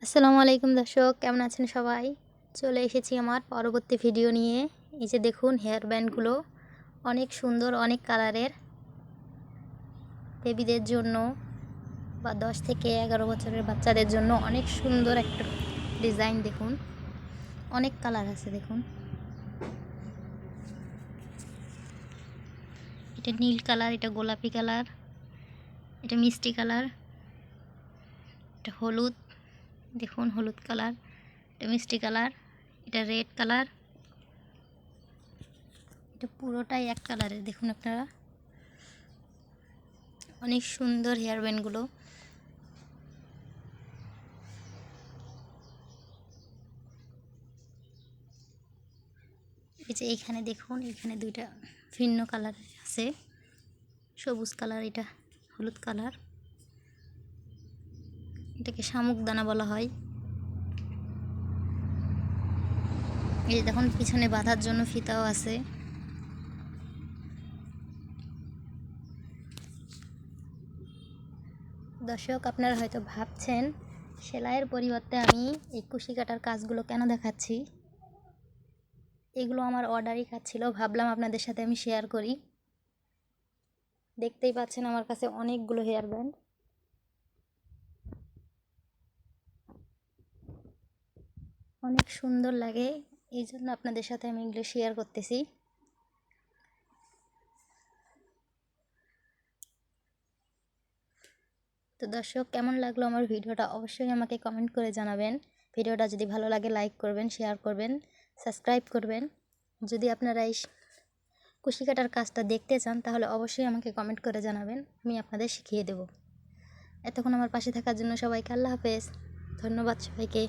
আসসালামু আলাইকুম দর্শক, কেমন আছেন সবাই? চলে এসেছি আমার পরবর্তী ভিডিও নিয়ে। এই যে দেখুন হেয়ার ব্যান্ডগুলো অনেক সুন্দর, অনেক কালারের। বেবিদের জন্য বা 10 থেকে 11 বছরের বাচ্চাদের জন্য অনেক সুন্দর একটা ডিজাইন। দেখুন অনেক কালার আছে। দেখুন এটা নীল কালার, এটা গোলাপি কালার, এটা মিষ্টি কালার, এটা হলুদ। দেখুন হলুদ কালার, এটা মিষ্টি কালার, এটা রেড কালার। এটা পুরোটাই এক কালারের। দেখুন আপনারা অনেক সুন্দর হেয়ার ব্যান্ডগুলো। এই যে এইখানে দেখুন, এখানে দুইটা ভিন্ন কালার আছে, সবুজ কালার, এটা হলুদ কালার। এটাকে শামুক দানা বলা হয়। এই যে দেখুন পিছনে বাঁধার জন্য ফিতাও আছে। দর্শক, আপনারা হয়তো ভাবছেন সেলাইয়ের পরিবর্তে আমি এই কুশি কাটার কাজগুলো কেন দেখাচ্ছি। এগুলো আমার অর্ডারই কাজ ছিল, ভাবলাম আপনাদের সাথে আমি শেয়ার করি। দেখতেই পাচ্ছেন আমার কাছে অনেকগুলো হেয়ার ব্যান্ড। অনেক সুন্দর লাগে, এই জন্য আপনাদের সাথে আমি এগুলো শেয়ার করতেছি। তো দর্শক, কেমন লাগলো আমার ভিডিওটা অবশ্যই আমাকে কমেন্ট করে জানাবেন। ভিডিওটা যদি ভালো লাগে লাইক করবেন, শেয়ার করবেন, সাবস্ক্রাইব করবেন। যদি আপনারা এই কুশি কাটার কাজটা দেখতে চান তাহলে অবশ্যই আমাকে কমেন্ট করে জানাবেন, আমি আপনাদের শিখিয়ে দেব। এতক্ষণ আমার পাশে থাকার জন্য সবাইকে আল্লাহ হাফেজ। ধন্যবাদ সবাইকে।